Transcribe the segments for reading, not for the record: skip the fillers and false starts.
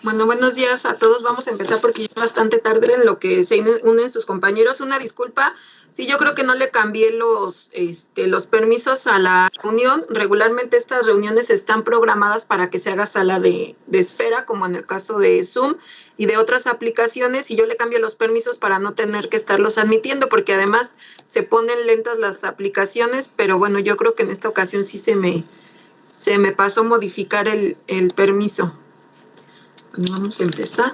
Bueno, buenos días a todos. Vamos a empezar porque ya es bastante tarde en lo que se unen sus compañeros. Una disculpa. Sí, yo creo que no le cambié los permisos a la reunión. Regularmente estas reuniones están programadas para que se haga sala de espera, como en el caso de Zoom y de otras aplicaciones, y yo le cambio los permisos para no tener que estarlos admitiendo, porque además se ponen lentas las aplicaciones, pero bueno, yo creo que en esta ocasión sí se me pasó modificar el permiso. Bueno, vamos a empezar.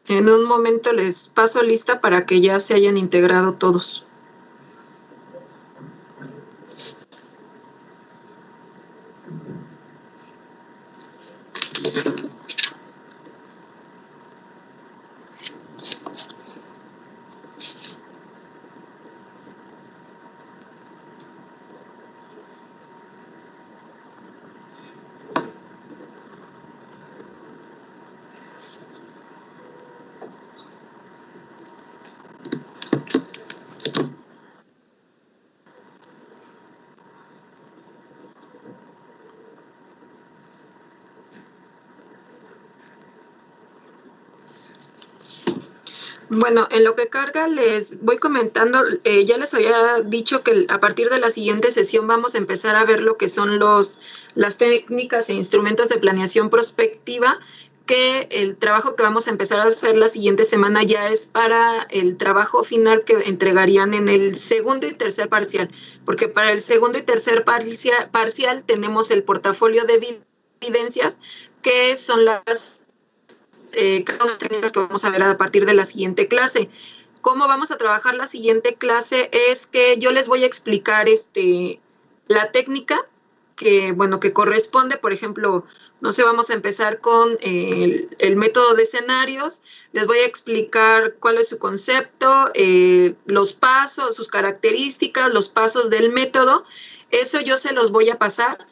En un momento les paso lista para que ya se hayan integrado todos. Bueno, en lo que carga les voy comentando, ya les había dicho que a partir de la siguiente sesión vamos a empezar a ver lo que son las técnicas e instrumentos de planeación prospectiva, que el trabajo que vamos a empezar a hacer la siguiente semana ya es para el trabajo final que entregarían en el segundo y tercer parcial, porque para el segundo y tercer parcial tenemos el portafolio de evidencias, que son cada una de las técnicas que vamos a ver a partir de la siguiente clase. ¿Cómo vamos a trabajar la siguiente clase? Es que yo les voy a explicar la técnica que, bueno, que corresponde. Por ejemplo, no sé, vamos a empezar con el método de escenarios. Les voy a explicar cuál es su concepto, los pasos, sus características, los pasos del método. Eso yo se los voy a pasar.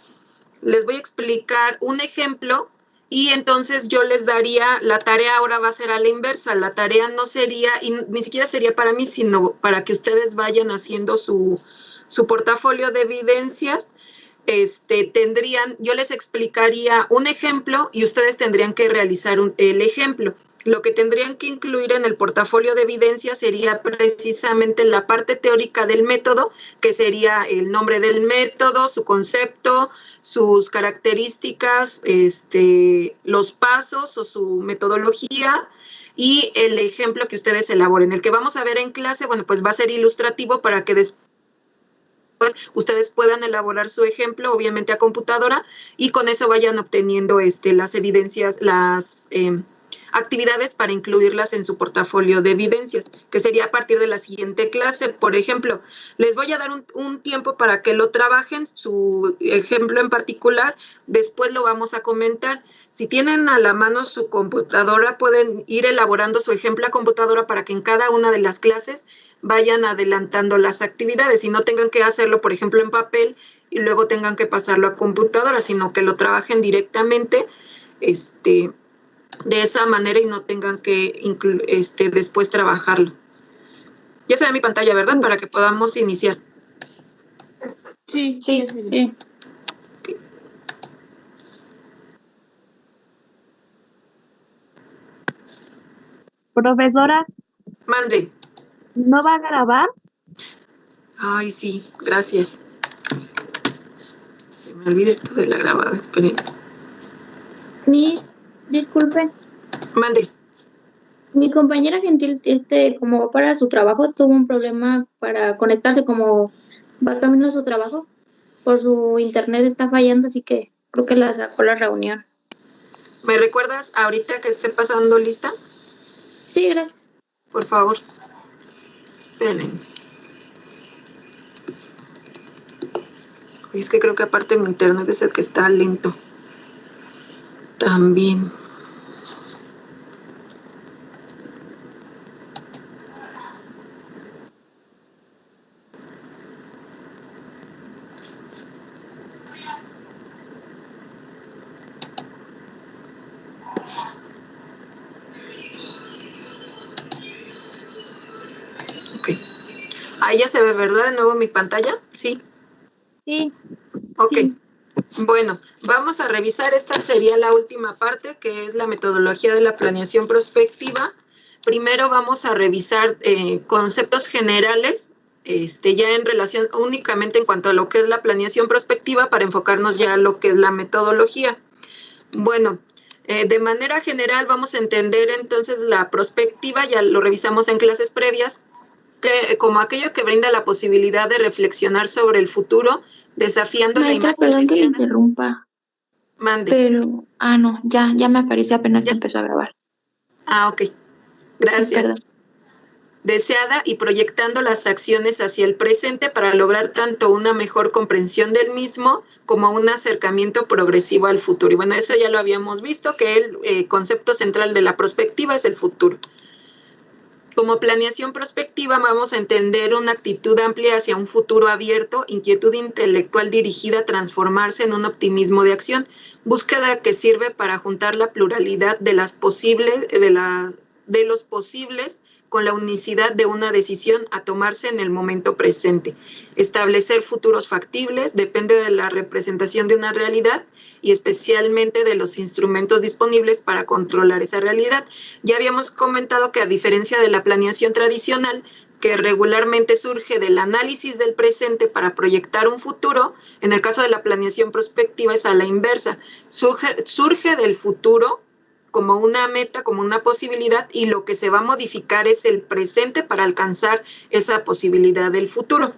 Les voy a explicar un ejemplo y entonces yo les daría, la tarea ahora va a ser a la inversa. La tarea no sería, y ni siquiera sería para mí, sino para que ustedes vayan haciendo su portafolio de evidencias. Yo les explicaría un ejemplo y ustedes tendrían que realizar el ejemplo. Lo que tendrían que incluir en el portafolio de evidencia sería precisamente la parte teórica del método, que sería el nombre del método, su concepto, sus características, los pasos o su metodología, y el ejemplo que ustedes elaboren. El que vamos a ver en clase, bueno, pues va a ser ilustrativo para que después ustedes puedan elaborar su ejemplo, obviamente a computadora, y con eso vayan obteniendo las evidencias, las actividades para incluirlas en su portafolio de evidencias, que sería a partir de la siguiente clase. Por ejemplo, les voy a dar un tiempo para que lo trabajen, su ejemplo en particular, después lo vamos a comentar. Si tienen a la mano su computadora, pueden ir elaborando su ejemplo a computadora para que en cada una de las clases vayan adelantando las actividades y no tengan que hacerlo, por ejemplo, en papel y luego tengan que pasarlo a computadora, sino que lo trabajen directamente de esa manera y no tengan que después trabajarlo. Ya se ve mi pantalla, ¿verdad? Para que podamos iniciar. Sí, sí. Okay. Profesora, Mande. ¿no va a grabar? Ay, sí, gracias. Se me olvida esto de la grabada, esperen. Miss, disculpe, Mande. mi compañera Gentil, como va para su trabajo, tuvo un problema para conectarse, como va camino a su trabajo, por su internet está fallando, así que creo que la sacó la reunión. ¿Me recuerdas ahorita que esté pasando lista? Sí, gracias. Por favor. Esperen. Es que creo que aparte mi internet es el que está lento. También. Ok. Ahí ya se ve, ¿verdad? De nuevo mi pantalla. Sí. Sí. Ok. Sí. Bueno, vamos a revisar. Esta sería la última parte, que es la metodología de la planeación prospectiva. Primero vamos a revisar conceptos generales, ya en relación únicamente en cuanto a lo que es la planeación prospectiva, para enfocarnos ya a lo que es la metodología. Bueno, de manera general vamos a entender entonces la prospectiva, ya lo revisamos en clases previas, que como aquello que brinda la posibilidad de reflexionar sobre el futuro, desafiando la Maestra, imagen perdón que le deseada. interrumpa, Mande. pero... no, ya me apareció apenas ¿Ya? empezó a grabar. Ok. Sí, Gracias. perdón. Deseada y proyectando las acciones hacia el presente para lograr tanto una mejor comprensión del mismo como un acercamiento progresivo al futuro. Y bueno, eso ya lo habíamos visto, que el concepto central de la prospectiva es el futuro. Como planeación prospectiva vamos a entender una actitud amplia hacia un futuro abierto, inquietud intelectual dirigida a transformarse en un optimismo de acción, búsqueda que sirve para juntar la pluralidad de los posibles con la unicidad de una decisión a tomarse en el momento presente. Establecer futuros factibles depende de la representación de una realidad y especialmente de los instrumentos disponibles para controlar esa realidad. Ya habíamos comentado que a diferencia de la planeación tradicional, que regularmente surge del análisis del presente para proyectar un futuro, en el caso de la planeación prospectiva es a la inversa. Surge del futuro como una meta, como una posibilidad, y lo que se va a modificar es el presente para alcanzar esa posibilidad del futuro.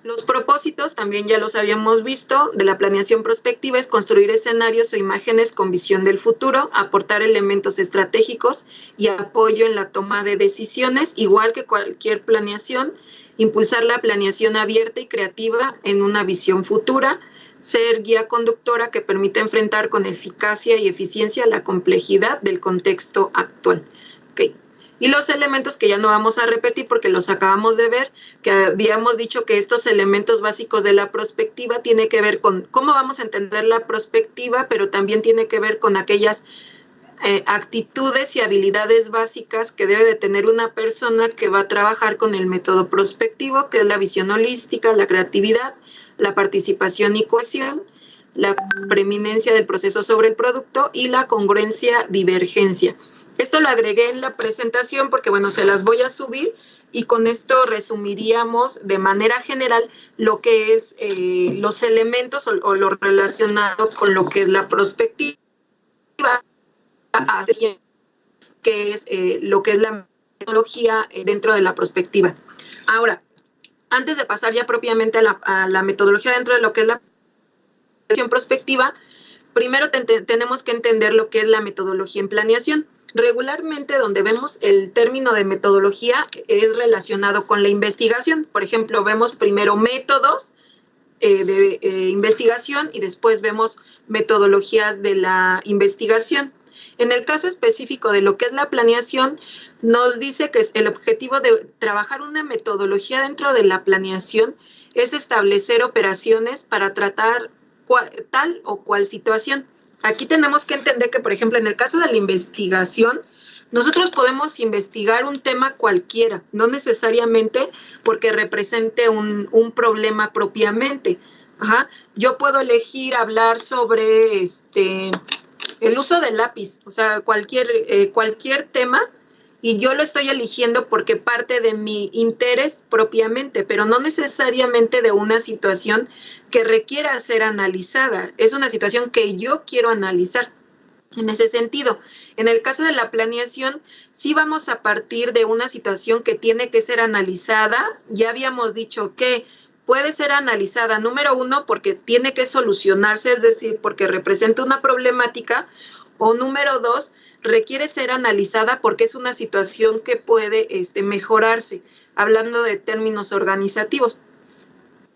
Los propósitos, también ya los habíamos visto, de la planeación prospectiva es construir escenarios o imágenes con visión del futuro, aportar elementos estratégicos y apoyo en la toma de decisiones, igual que cualquier planeación, impulsar la planeación abierta y creativa en una visión futura, ser guía conductora que permita enfrentar con eficacia y eficiencia la complejidad del contexto actual. Okay. Y los elementos que ya no vamos a repetir porque los acabamos de ver, que habíamos dicho que estos elementos básicos de la prospectiva tienen que ver con cómo vamos a entender la prospectiva, pero también tiene que ver con aquellas actitudes y habilidades básicas que debe de tener una persona que va a trabajar con el método prospectivo, que es la visión holística, la creatividad, la participación y cohesión, la preeminencia del proceso sobre el producto y la congruencia-divergencia. Esto lo agregué en la presentación porque, bueno, se las voy a subir y con esto resumiríamos de manera general lo que es los elementos o lo relacionado con lo que es la prospectiva, que es lo que es la metodología dentro de la prospectiva. Ahora, antes de pasar ya propiamente a la metodología dentro de lo que es la prospectiva, primero tenemos que entender lo que es la metodología en planeación. Regularmente donde vemos el término de metodología es relacionado con la investigación. Por ejemplo, vemos primero métodos de investigación y después vemos metodologías de la investigación. En el caso específico de lo que es la planeación, nos dice que el objetivo de trabajar una metodología dentro de la planeación es establecer operaciones para tratar tal o cual situación. Aquí tenemos que entender que, por ejemplo, en el caso de la investigación, nosotros podemos investigar un tema cualquiera, no necesariamente porque represente un problema propiamente. Ajá. Yo puedo elegir hablar sobre el uso del lápiz, o sea, cualquier tema, y yo lo estoy eligiendo porque parte de mi interés propiamente, pero no necesariamente de una situación que requiera ser analizada. Es una situación que yo quiero analizar. En ese sentido, en el caso de la planeación, sí vamos a partir de una situación que tiene que ser analizada. Ya habíamos dicho que puede ser analizada, número uno, porque tiene que solucionarse, es decir, porque representa una problemática, o número dos, requiere ser analizada porque es una situación que puede mejorarse, hablando de términos organizativos.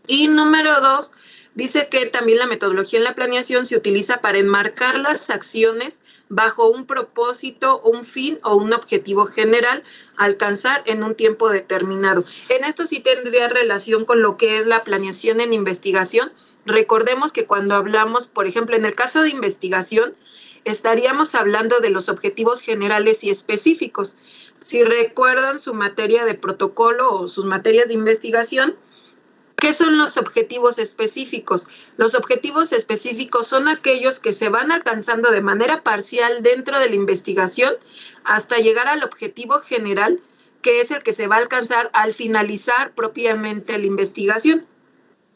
Y número dos, dice que también la metodología en la planeación se utiliza para enmarcar las acciones bajo un propósito, un fin o un objetivo general a alcanzar en un tiempo determinado. En esto sí tendría relación con lo que es la planeación en investigación. Recordemos que cuando hablamos, por ejemplo, en el caso de investigación, estaríamos hablando de los objetivos generales y específicos. Si recuerdan su materia de protocolo o sus materias de investigación, ¿qué son los objetivos específicos? Los objetivos específicos son aquellos que se van alcanzando de manera parcial dentro de la investigación hasta llegar al objetivo general, que es el que se va a alcanzar al finalizar propiamente la investigación.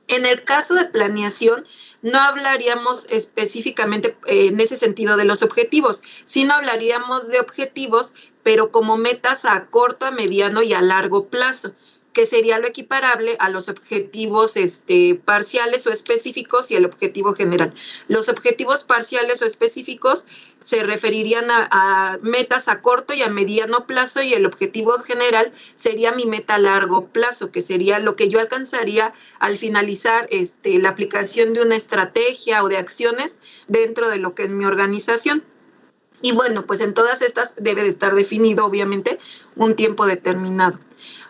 En el caso de planeación, no hablaríamos específicamente en ese sentido de los objetivos, sino hablaríamos de objetivos, pero como metas a corto, a mediano y a largo plazo, que sería lo equiparable a los objetivos parciales o específicos y el objetivo general. Los objetivos parciales o específicos se referirían a metas a corto y a mediano plazo, y el objetivo general sería mi meta a largo plazo, que sería lo que yo alcanzaría al finalizar la aplicación de una estrategia o de acciones dentro de lo que es mi organización. Y bueno, pues en todas estas debe de estar definido, obviamente, un tiempo determinado.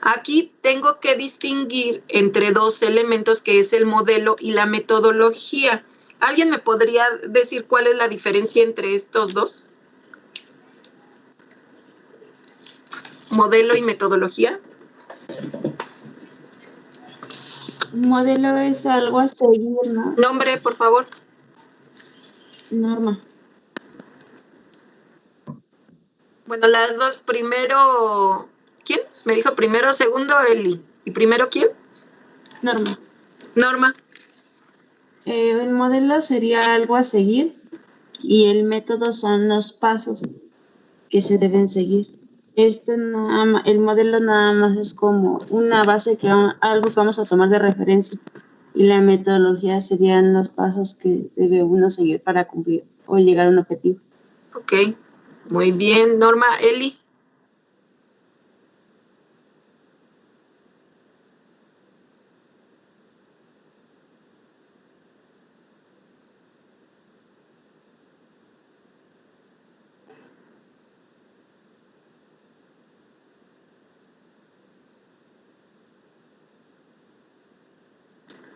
Aquí tengo que distinguir entre dos elementos, que es el modelo y la metodología. ¿Alguien me podría decir cuál es la diferencia entre estos dos? Modelo y metodología. Modelo es algo a seguir, ¿no? Nombre, por favor. Norma. Bueno, las dos. Primero, ¿quién? Me dijo primero, segundo, Eli. ¿Y primero quién? Norma. Norma. El modelo sería algo a seguir y el método son los pasos que se deben seguir. El modelo nada más es como una base, algo que vamos a tomar de referencia, y la metodología serían los pasos que debe uno seguir para cumplir o llegar a un objetivo. Ok, muy bien, Norma. Eli.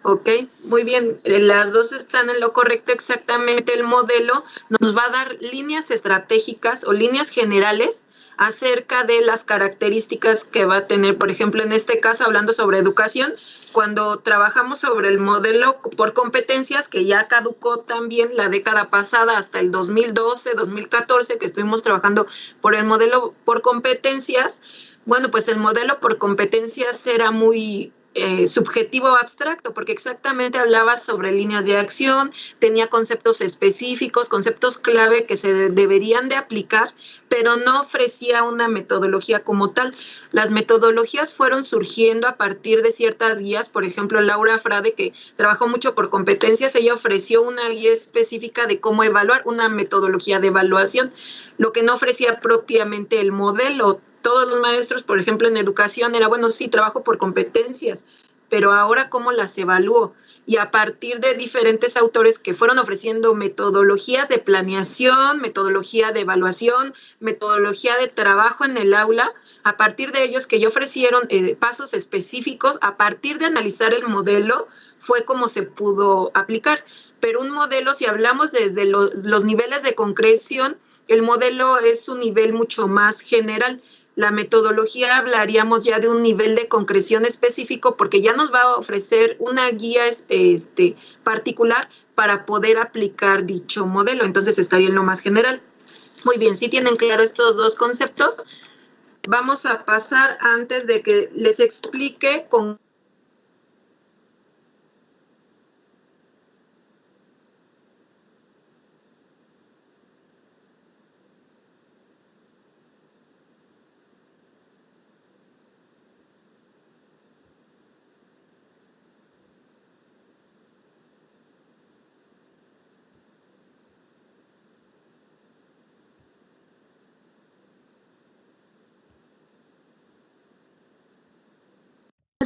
Ok, muy bien. Las dos están en lo correcto. Exactamente, el modelo nos va a dar líneas estratégicas o líneas generales acerca de las características que va a tener. Por ejemplo, en este caso, hablando sobre educación, cuando trabajamos sobre el modelo por competencias, que ya caducó también la década pasada hasta el 2012, 2014, que estuvimos trabajando por el modelo por competencias. Bueno, pues el modelo por competencias era muy subjetivo o abstracto, porque exactamente hablaba sobre líneas de acción, tenía conceptos específicos, conceptos clave que se deberían de aplicar, pero no ofrecía una metodología como tal. Las metodologías fueron surgiendo a partir de ciertas guías. Por ejemplo, Laura Frade, que trabajó mucho por competencias, ella ofreció una guía específica de cómo evaluar, una metodología de evaluación, lo que no ofrecía propiamente el modelo. Todos los maestros, por ejemplo, en educación era, bueno, sí, trabajo por competencias, pero ahora ¿cómo las evalúo? Y a partir de diferentes autores que fueron ofreciendo metodologías de planeación, metodología de evaluación, metodología de trabajo en el aula, a partir de ellos que ya ofrecieron pasos específicos, a partir de analizar el modelo, fue como se pudo aplicar. Pero un modelo, si hablamos desde los niveles de concreción, el modelo es un nivel mucho más general. La metodología hablaríamos ya de un nivel de concreción específico porque ya nos va a ofrecer una guía particular para poder aplicar dicho modelo. Entonces estaría en lo más general. Muy bien, ¿sí tienen claro estos dos conceptos? Vamos a pasar antes de que les explique con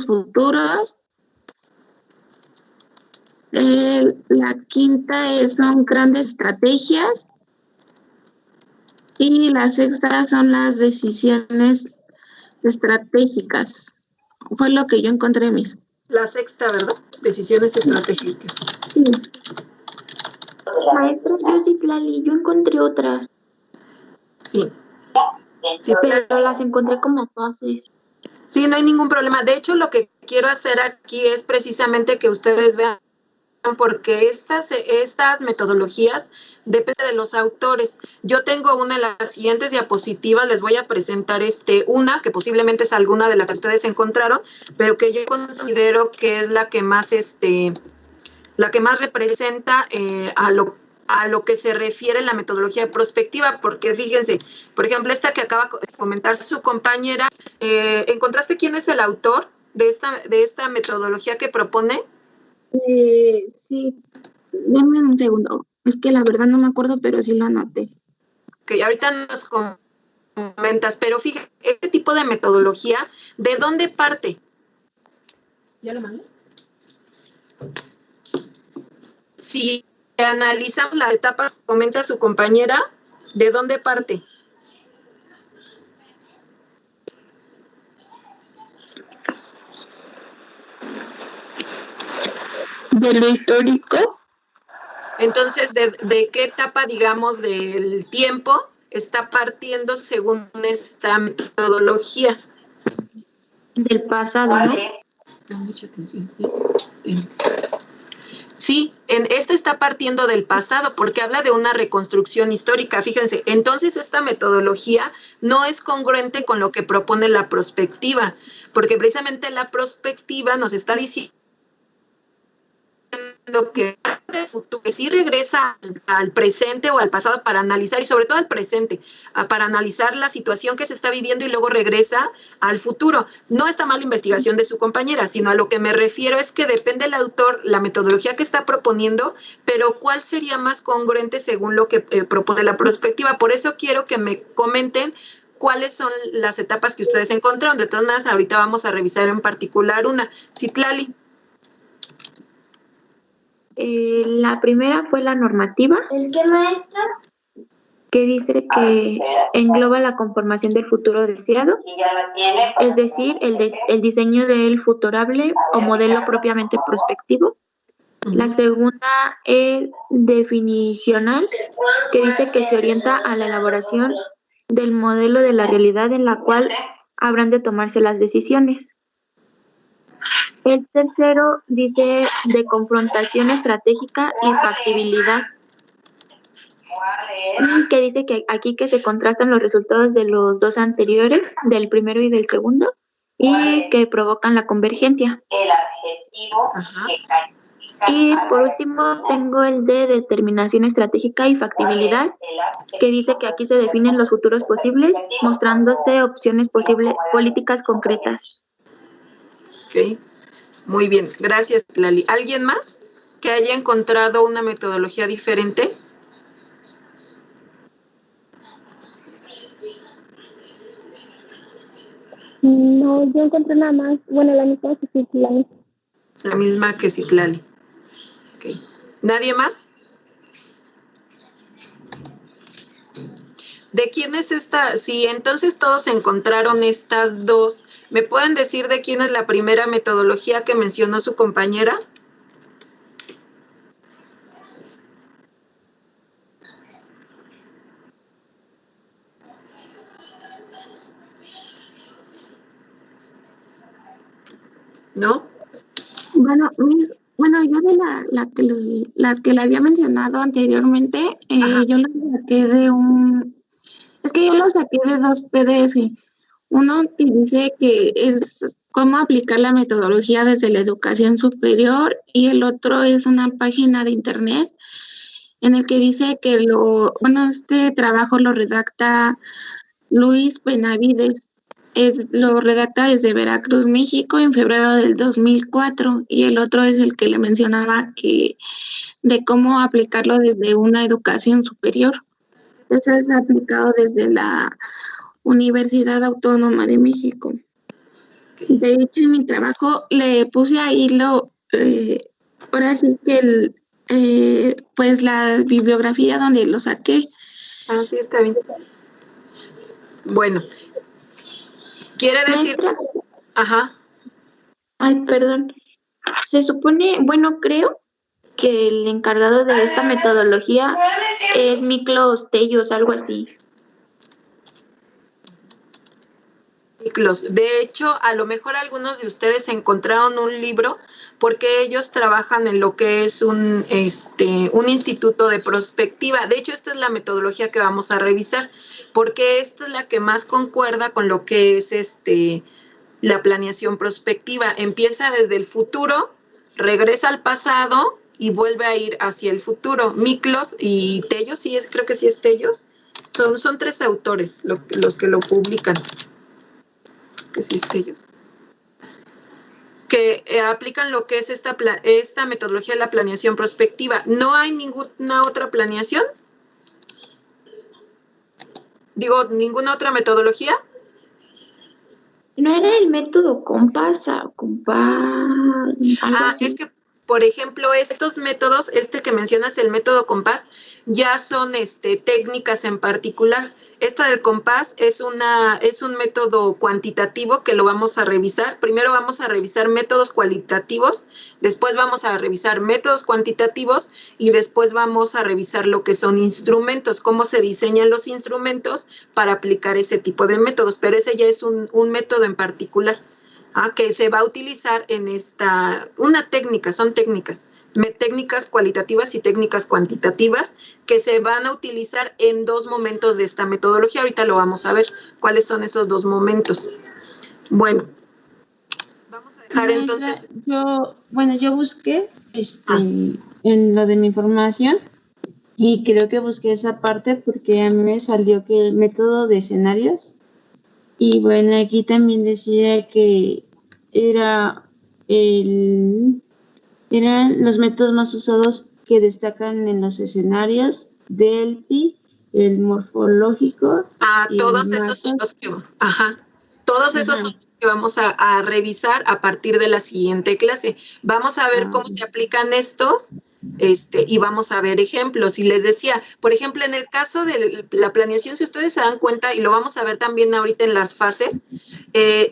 futuros. La quinta son grandes estrategias y la sexta son las decisiones estratégicas. Fue lo que yo encontré, mis. la sexta, ¿verdad? Decisiones estratégicas. Sí. Maestra, yo sí, Tlali, yo encontré otras, Sí. Sí, pero las encontré como fases. sí, no hay ningún problema. De hecho, lo que quiero hacer aquí es precisamente que ustedes vean porque estas metodologías dependen de los autores. Yo tengo una de las siguientes diapositivas, les voy a presentar una que posiblemente es alguna de las que ustedes encontraron, pero que yo considero que es la que más representa a lo que se refiere la metodología prospectiva, porque fíjense, por ejemplo, esta que acaba de comentar su compañera, ¿encontraste quién es el autor de esta metodología que propone? Sí, denme un segundo. Es que la verdad no me acuerdo, pero sí lo anoté. Ok, ahorita nos comentas, pero fíjate, este tipo de metodología, ¿de dónde parte? ¿Ya lo mandé? Si analizamos las etapas, comenta su compañera, ¿de dónde parte? De lo histórico. Entonces, ¿de qué etapa, digamos, del tiempo está partiendo según esta metodología? Del pasado, ¿no? Mucha atención. Sí, esta está partiendo del pasado porque habla de una reconstrucción histórica. Fíjense, entonces esta metodología no es congruente con lo que propone la prospectiva, porque precisamente la prospectiva nos está diciendo que sí regresa al presente o al pasado para analizar, y sobre todo al presente, para analizar la situación que se está viviendo y luego regresa al futuro. No está mal la investigación de su compañera, sino a lo que me refiero es que depende el autor, la metodología que está proponiendo, pero cuál sería más congruente según lo que propone la prospectiva. Por eso quiero que me comenten cuáles son las etapas que ustedes encontraron. De todas maneras, ahorita vamos a revisar en particular una. Citlali. La primera fue la normativa. ¿El qué, maestra? Que dice que engloba la conformación del futuro deseado, es decir, el diseño del futurable o modelo propiamente prospectivo. La segunda es definicional, que dice que se orienta a la elaboración del modelo de la realidad en la cual habrán de tomarse las decisiones. El tercero dice de confrontación estratégica y factibilidad, que dice que aquí que se contrastan los resultados de los dos anteriores, del primero y del segundo, y que provocan la convergencia. Ajá. Y por último tengo el de determinación estratégica y factibilidad, que dice que aquí se definen los futuros posibles, mostrándose opciones posibles políticas concretas. Ok, muy bien, gracias, Lali. ¿Alguien más que haya encontrado una metodología diferente? No, yo encontré nada más, bueno, la misma que sí, La misma que Citlali. Okay. ¿Nadie más? ¿De quién es esta? Si entonces todos encontraron estas dos, ¿me pueden decir de quién es la primera metodología que mencionó su compañera? ¿no? Bueno, bueno, yo de las que le había mencionado anteriormente, Ajá. yo las saqué es que yo lo saqué de dos PDF. Uno que dice que es cómo aplicar la metodología desde la educación superior y el otro es una página de internet en el que dice que este trabajo lo redacta Luis Benavides. Lo redacta desde Veracruz, México, en febrero del 2004 y el otro es el que le mencionaba de cómo aplicarlo desde una educación superior. Eso es aplicado desde la Universidad Autónoma de México. De hecho, en mi trabajo le puse ahí ahora sí que pues la bibliografía donde lo saqué. Ah, sí, está bien. Bueno, quiere decir, Maestra, ajá, ay, perdón. Se supone, bueno, creo que el encargado de esta metodología es Miklos Tellos, algo así. ciclos. De hecho, a lo mejor algunos de ustedes encontraron un libro porque ellos trabajan en lo que es un instituto de prospectiva. De hecho, esta es la metodología que vamos a revisar, porque esta es la que más concuerda con lo que es la planeación prospectiva. Empieza desde el futuro, regresa al pasado y vuelve a ir hacia el futuro. Miklos y Tellos, creo que sí es Tellos, son tres autores los que lo publican. Que sí es Tellos. Que aplican lo que es esta metodología de la planeación prospectiva. ¿No hay ninguna otra planeación? Digo, ¿ninguna otra metodología? ¿No era el método Compass, algo así? Es que, por ejemplo, estos métodos, que mencionas, el método compás, ya son técnicas en particular. Esta del compás es un método cuantitativo que lo vamos a revisar. Primero vamos a revisar métodos cualitativos, después vamos a revisar métodos cuantitativos y después vamos a revisar lo que son instrumentos, cómo se diseñan los instrumentos para aplicar ese tipo de métodos, pero ese ya es un método en particular. Que se va a utilizar en son técnicas cualitativas y técnicas cuantitativas que se van a utilizar en dos momentos de esta metodología. Ahorita lo vamos a ver, cuáles son esos dos momentos. Bueno, vamos a dejar Maestra, entonces. yo busqué en lo de mi información y creo que busqué esa parte porque a mí me salió que el método de escenarios. Y bueno, aquí también decía que eran los métodos más usados que destacan en los escenarios: Delphi, el morfológico y Todos el esos son Markov. los que, todos esos son los que vamos a revisar a partir de la siguiente clase. Vamos a ver cómo se aplican estos, y vamos a ver ejemplos. Y les decía, por ejemplo, en el caso de la planeación, si ustedes se dan cuenta, y lo vamos a ver también ahorita en las fases,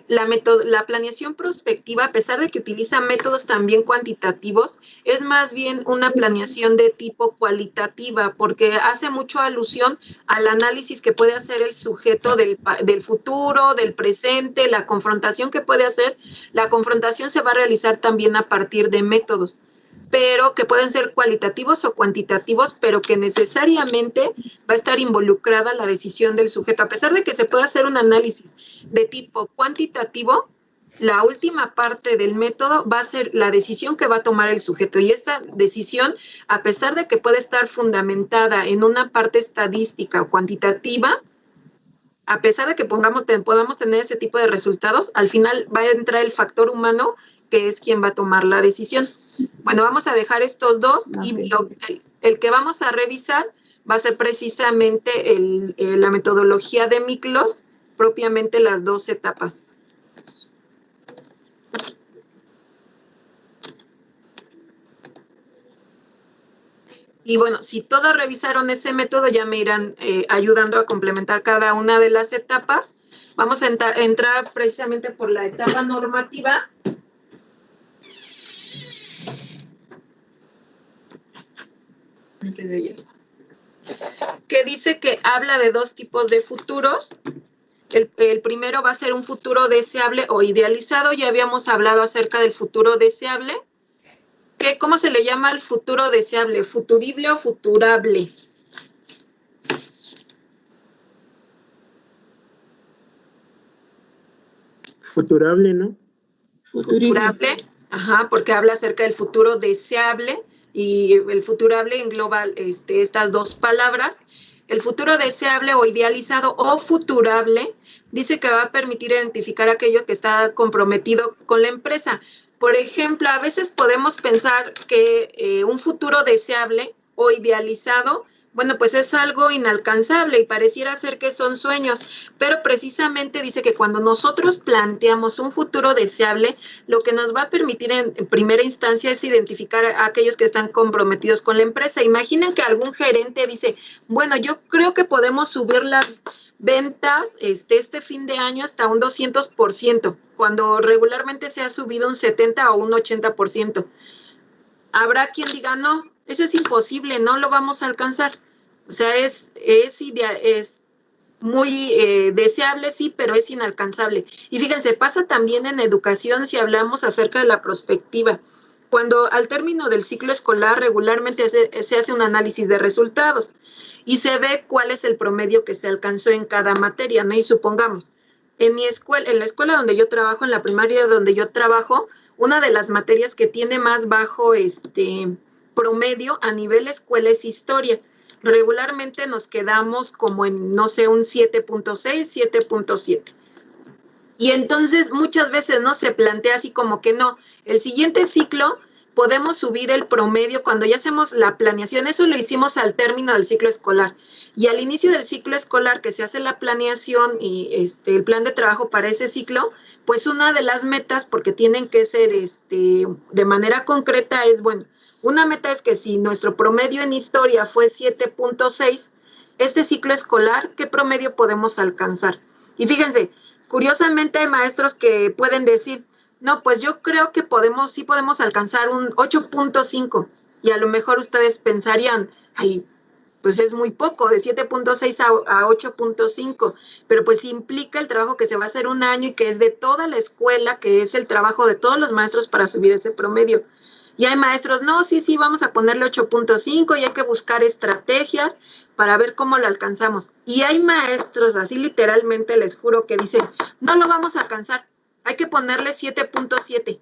la planeación prospectiva, a pesar de que utiliza métodos también cuantitativos, es más bien una planeación de tipo cualitativa, porque hace mucho alusión al análisis que puede hacer el sujeto del futuro, del presente, la confrontación que puede hacer. La confrontación se va a realizar también a partir de métodos, pero que pueden ser cualitativos o cuantitativos, pero que necesariamente va a estar involucrada la decisión del sujeto. A pesar de que se pueda hacer un análisis de tipo cuantitativo, la última parte del método va a ser la decisión que va a tomar el sujeto. Y esta decisión, a pesar de que puede estar fundamentada en una parte estadística o cuantitativa, a pesar de que podamos tener ese tipo de resultados, al final va a entrar el factor humano, que es quien va a tomar la decisión. Bueno, vamos a dejar estos dos y el que vamos a revisar va a ser precisamente la metodología de Miklos, propiamente las dos etapas. Y bueno, si todos revisaron ese método, ya me irán ayudando a complementar cada una de las etapas. Vamos a entrar precisamente por la etapa normativa. Que dice que habla de dos tipos de futuros El primero va a ser un futuro deseable o idealizado. Ya habíamos hablado acerca del futuro deseable. ¿Cómo se le llama al futuro deseable? ¿Futurible o futurable? Futurable, ¿no? Futurable, ajá, porque habla acerca del futuro deseable y el futurable engloba estas dos palabras. El futuro deseable o idealizado o futurable dice que va a permitir identificar aquello que está comprometido con la empresa. Por ejemplo, a veces podemos pensar que un futuro deseable o idealizado, bueno, pues es algo inalcanzable y pareciera ser que son sueños, pero precisamente dice que cuando nosotros planteamos un futuro deseable, lo que nos va a permitir en primera instancia es identificar a aquellos que están comprometidos con la empresa. Imaginen que algún gerente dice, bueno, yo creo que podemos subir las ventas este fin de año hasta un 200%, cuando regularmente se ha subido un 70 o un 80%. Habrá quien diga, no, eso es imposible, no lo vamos a alcanzar. O sea, es muy deseable, sí, pero es inalcanzable. Y fíjense, pasa también en educación si hablamos acerca de la prospectiva. Cuando al término del ciclo escolar regularmente se hace un análisis de resultados y se ve cuál es el promedio que se alcanzó en cada materia, ¿no? Y supongamos, en la escuela donde yo trabajo, en la primaria donde yo trabajo, una de las materias que tiene más bajo promedio a nivel escuela es historia. Regularmente nos quedamos como en, no sé, un 7.6, 7.7. Y entonces muchas veces no se plantea así como que no, el siguiente ciclo podemos subir el promedio cuando ya hacemos la planeación. Eso lo hicimos al término del ciclo escolar. Y al inicio del ciclo escolar que se hace la planeación y el plan de trabajo para ese ciclo, pues una de las metas, porque tienen que ser de manera concreta, es, bueno, una meta es que si nuestro promedio en historia fue 7.6, este ciclo escolar, ¿qué promedio podemos alcanzar? Y fíjense, curiosamente hay maestros que pueden decir, no, pues yo creo que sí podemos alcanzar un 8.5 y a lo mejor ustedes pensarían, ay, pues es muy poco, de 7.6 a 8.5, pero pues implica el trabajo que se va a hacer un año y que es de toda la escuela, que es el trabajo de todos los maestros para subir ese promedio. Y hay maestros, no, sí, vamos a ponerle 8.5 y hay que buscar estrategias para ver cómo lo alcanzamos. Y hay maestros, así literalmente les juro, que dicen, no lo vamos a alcanzar, hay que ponerle 7.7